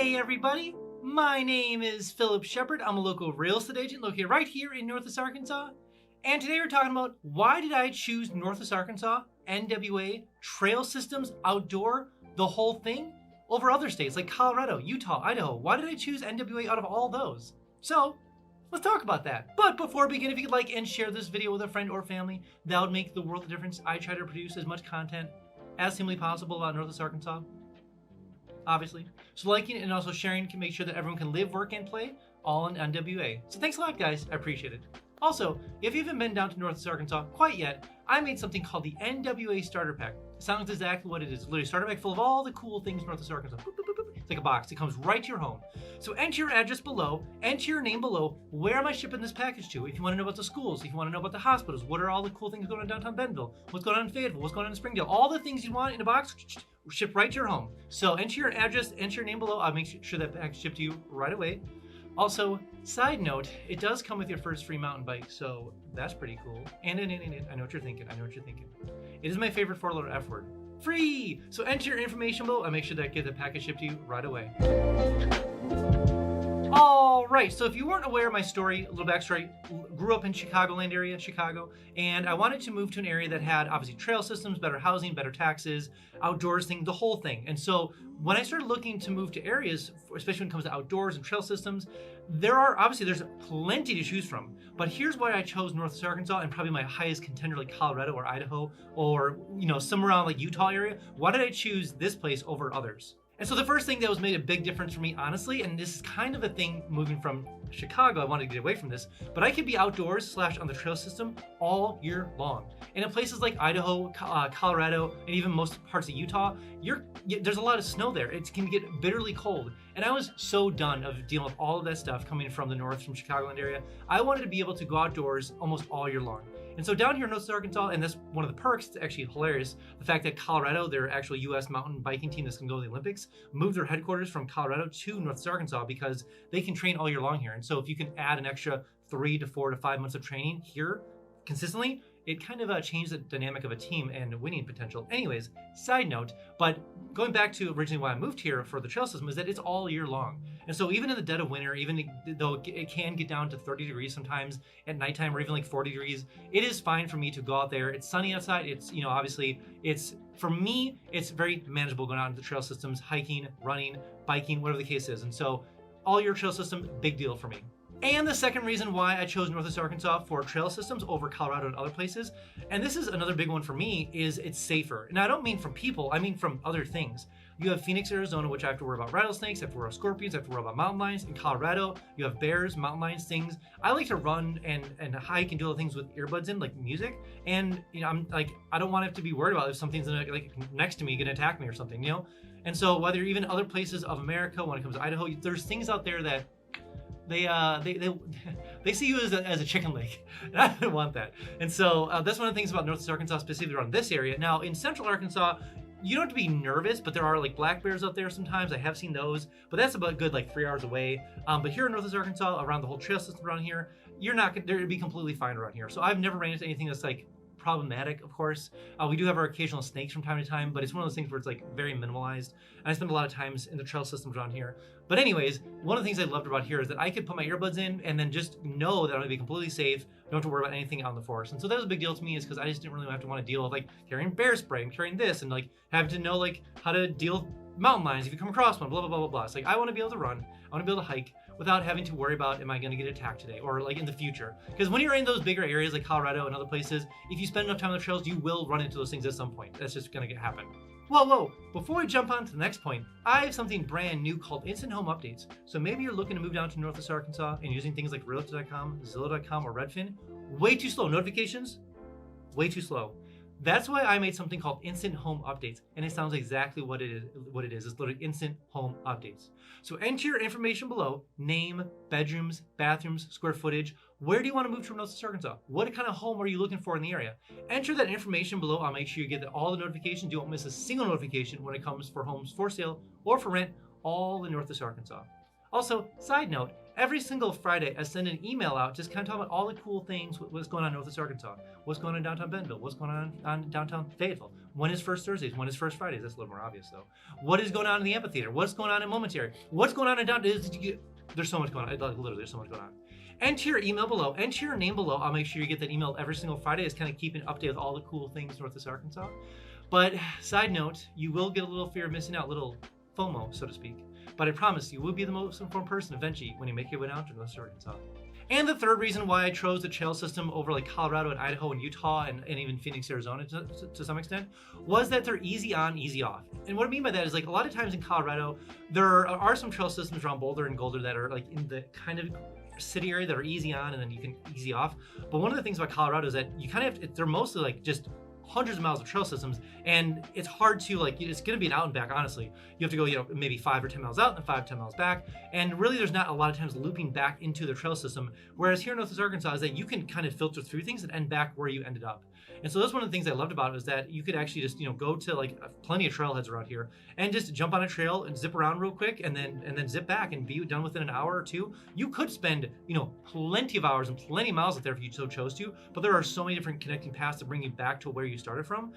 Hey everybody, my name is Phillip Shepard. I'm a local real estate agent located right here in Northwest Arkansas. And today we're talking about why did I choose Northwest Arkansas, NWA, trail systems, outdoor, the whole thing, over other states like Colorado, Utah, Idaho. Why did I choose NWA out of all those? So, let's talk about that. But before we begin, if you could like and share this video with a friend or family, that would make the world of difference. I try to produce as much content as humanly possible about Northwest Arkansas, obviously. So liking and also sharing can make sure that everyone can live, work, and play all in NWA. So thanks a lot, guys. I appreciate it. Also, if you haven't been down to Northwest Arkansas quite yet, I made something called the NWA Starter Pack. It sounds exactly what it is. Literally a starter pack full of all the cool things in Northwest Arkansas. Boop, boop, boop, boop. It's like a box. It comes right to your home. So enter your address below, enter your name below. Where am I shipping this package to? If you want to know about the schools, if you want to know about the hospitals, what are all the cool things going on in downtown Bentonville, what's going on in Fayetteville, what's going on in Springdale, all the things you want in a box, ship right to your home. So enter your address, enter your name below. I'll make sure that package shipped to you right away. Also, side note, it does come with your first free mountain bike, so that's pretty cool. And I know what you're thinking. It is my favorite four-letter F word. Free! So enter your information below. I'll make sure that I get the package shipped to you right away. All right, so if you weren't aware of my story, a little backstory, grew up in Chicagoland area, Chicago, and I wanted to move to an area that had obviously trail systems, better housing, better taxes, outdoors thing, the whole thing. And so when I started looking to move to areas, especially when it comes to outdoors and trail systems, there's plenty to choose from. But here's why I chose Northwest Arkansas and probably my highest contender like Colorado or Idaho or somewhere around like Utah area. Why did I choose this place over others? And so the first thing that was made a big difference for me, honestly, and this is kind of a thing moving from Chicago, I wanted to get away from this, but I could be outdoors / on the trail system all year long. And in places like Idaho, Colorado, and even most parts of Utah, there's a lot of snow there. It can get bitterly cold. And I was so done of dealing with all of that stuff coming from the north, from Chicagoland area. I wanted to be able to go outdoors almost all year long. And so down here in Northwest Arkansas, and that's one of the perks, it's actually hilarious, the fact that Colorado, their actual U.S. mountain biking team that's going to go to the Olympics, moved their headquarters from Colorado to Northwest Arkansas because they can train all year long here. And so if you can add an extra 3 to 4 to 5 months of training here consistently, it kind of changed the dynamic of a team and winning potential. Anyways, side note, but going back to originally why I moved here for the trail system is that it's all year long. And so even in the dead of winter, even though it can get down to 30 degrees sometimes at nighttime or even like 40 degrees, it is fine for me to go out there. It's sunny outside. It's, obviously for me, it's very manageable going out into the trail systems, hiking, running, biking, whatever the case is. And so all year trail system, big deal for me. And the second reason why I chose Northwest Arkansas for trail systems over Colorado and other places, and this is another big one for me, is it's safer. Now, I don't mean from people, I mean from other things. You have Phoenix, Arizona, which I have to worry about rattlesnakes, I have to worry about scorpions, I have to worry about mountain lions. In Colorado, you have bears, mountain lions, things. I like to run and hike and do other things with earbuds in, like music. And, I'm like, I don't want to have to be worried about if something's like next to me going to attack me or something, And so whether you're even other places of America, when it comes to Idaho, there's things out there that they see you as a chicken leg, and I don't want that. And so that's one of the things about Northwest Arkansas, specifically around this area. Now in Central Arkansas, you don't have to be nervous, but there are like black bears out there sometimes. I have seen those, but that's about good like 3 hours away. But here in Northwest Arkansas, around the whole trail system around here, they're be completely fine around here. So I've never ran into anything that's like problematic, of course. We do have our occasional snakes from time to time, but it's one of those things where it's like very minimalized. And I spend a lot of times in the trail systems around here. But anyways, one of the things I loved about here is that I could put my earbuds in and then just know that I'm gonna be completely safe. Don't have to worry about anything out in the forest. And so that was a big deal to me, is because I just didn't really have to want to deal with like carrying bear spray and carrying this and like having to know like how to deal with mountain lions if you come across one, blah, blah, blah, blah, blah. It's like, I want to be able to run. I want to be able to hike without having to worry about, am I going to get attacked today or like in the future? Because when you're in those bigger areas like Colorado and other places, if you spend enough time on the trails, you will run into those things at some point. That's just going to happen. Whoa, before we jump on to the next point, I have something brand new called Instant Home Updates. So maybe you're looking to move down to Northwest Arkansas and using things like Realtor.com, Zillow.com, or Redfin. Way too slow. Notifications, way too slow. That's why I made something called Instant Home Updates, and it sounds exactly what it is. It's literally Instant Home Updates. So enter your information below: name, bedrooms, bathrooms, square footage. Where do you want to move to Northwest Arkansas? What kind of home are you looking for in the area? Enter that information below. I'll make sure you get all the notifications. You won't miss a single notification when it comes for homes for sale or for rent, all in Northwest Arkansas. Also, side note, every single Friday I send an email out just kind of talking about all the cool things, what's going on in Northwest Arkansas, what's going on in downtown Bentonville, what's going on downtown Fayetteville, when is First Thursdays, when is First Fridays, that's a little more obvious though. What is going on in the amphitheater, what's going on in Momentary, what's going on in downtown, there's so much going on, literally there's so much going on. Enter your email below, enter your name below, I'll make sure you get that email every single Friday, just kind of keeping up to date with all the cool things Northwest Arkansas. But side note, you will get a little fear of missing out, little FOMO, so to speak. But I promise you will be the most informed person eventually when you make your way down to Northwest Arkansas. And the third reason why I chose the trail system over like Colorado and Idaho and Utah and even Phoenix, Arizona to some extent, was that they're easy on, easy off. And what I mean by that is like a lot of times in Colorado, there are some trail systems around Boulder and Golder that are like in the kind of city area that are easy on and then you can easy off. But one of the things about Colorado is that you kind of have, they're mostly like just hundreds of miles of trail systems, and it's hard to like, it's going to be an out and back, honestly. You have to go, maybe 5 or 10 miles out and 5 or 10 miles back, and really there's not a lot of times looping back into the trail system, whereas here in Northwest Arkansas is that you can kind of filter through things and end back where you ended up. And so that's one of the things I loved about it, was that you could actually just go to like plenty of trailheads around here and just jump on a trail and zip around real quick and then zip back and be done within an hour or two. You could spend plenty of hours and plenty of miles up there if you so chose to, but there are so many different connecting paths to bring you back to where you started from.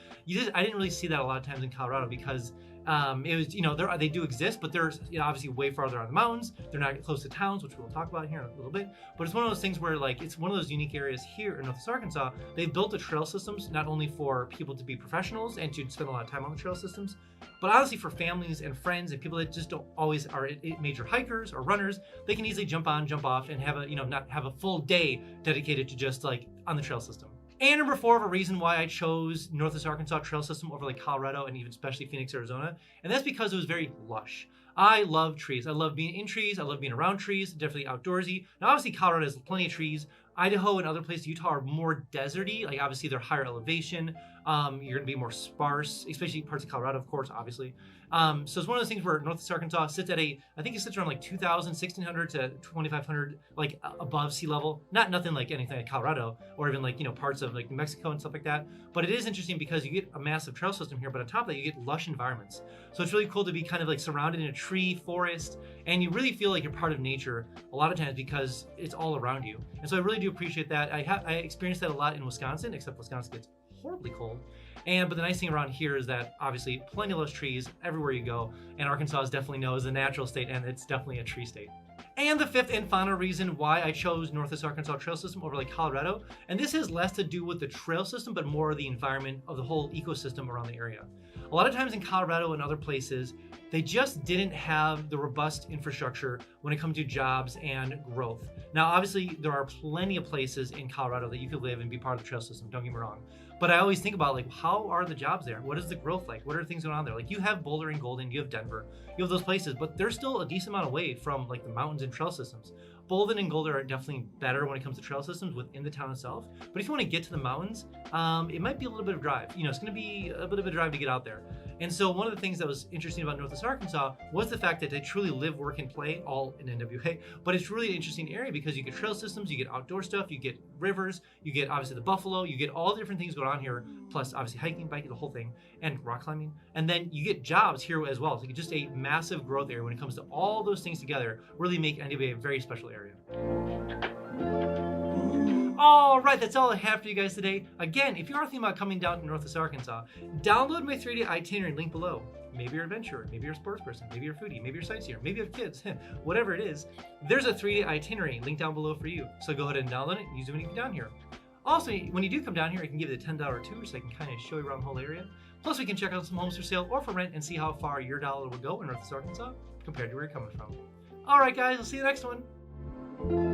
I didn't really see that a lot of times in Colorado because it was, they do exist, but they're obviously way farther on the mountains. They're not close to towns, which we'll talk about here in a little bit. But it's one of those things where like it's one of those unique areas here in Northwest Arkansas. They've built the trail systems not only for people to be professionals and to spend a lot of time on the trail systems, but honestly for families and friends and people that just don't always are major hikers or runners. They can easily jump on, jump off, and have a not have a full day dedicated to just like on the trail system. And number 4 of a reason why I chose Northwest Arkansas trail system over like Colorado and even especially Phoenix, Arizona. And that's because it was very lush. I love trees. I love being in trees. I love being around trees, definitely outdoorsy. Now, obviously Colorado has plenty of trees. Idaho and other places, Utah, are more deserty. Like obviously they're higher elevation. You're gonna be more sparse, especially parts of Colorado, of course, obviously. So it's one of those things where Northwest Arkansas sits at I think it sits around like 2,000, 1,600 to 2,500, like above sea level. Nothing like anything like Colorado or even like, parts of like New Mexico and stuff like that. But it is interesting because you get a massive trail system here, but on top of that, you get lush environments. So it's really cool to be kind of like surrounded in a tree forest, and you really feel like you're part of nature a lot of times because it's all around you. And so I really do appreciate that. I experienced that a lot in Wisconsin, except Wisconsin gets horribly cold. But the nice thing around here is that obviously plenty of those trees everywhere you go, and Arkansas is definitely known as a natural state, and it's definitely a tree state. And the 5th and final reason why I chose Northwest Arkansas trail system over like Colorado, and this has less to do with the trail system, but more the environment of the whole ecosystem around the area. A lot of times in Colorado and other places, they just didn't have the robust infrastructure when it comes to jobs and growth. Now, obviously, there are plenty of places in Colorado that you could live and be part of the trail system, don't get me wrong. But I always think about like, how are the jobs there? What is the growth like? What are things going on there? Like you have Boulder and Golden, you have Denver, you have those places, but they're still a decent amount away from like the mountains and trail systems. Bolden and Golder are definitely better when it comes to trail systems within the town itself. But if you want to get to the mountains, it might be a little bit of a drive. It's going to be a bit of a drive to get out there. And so one of the things that was interesting about Northwest Arkansas was the fact that they truly live, work, and play all in NWA. But it's really an interesting area because you get trail systems, you get outdoor stuff, you get rivers, you get obviously the buffalo, you get all the different things going on here, plus obviously hiking, biking, the whole thing, and rock climbing. And then you get jobs here as well. So you get just a massive growth area when it comes to all those things together, really make NWA a very special area. All right, that's all I have for you guys today. Again, if you are thinking about coming down to Northwest Arkansas, download my 3D itinerary link below. Maybe you're an adventurer, maybe you're a sports person, maybe you're a foodie, maybe you're a sightseer, maybe you have kids, whatever it is, there's a 3D itinerary link down below for you. So go ahead and download it and use it when you come down here. Also, when you do come down here, I can give you the $10 tour so I can kind of show you around the whole area. Plus, we can check out some homes for sale or for rent and see how far your dollar would go in Northwest Arkansas compared to where you're coming from. All right, guys, I'll see you next one.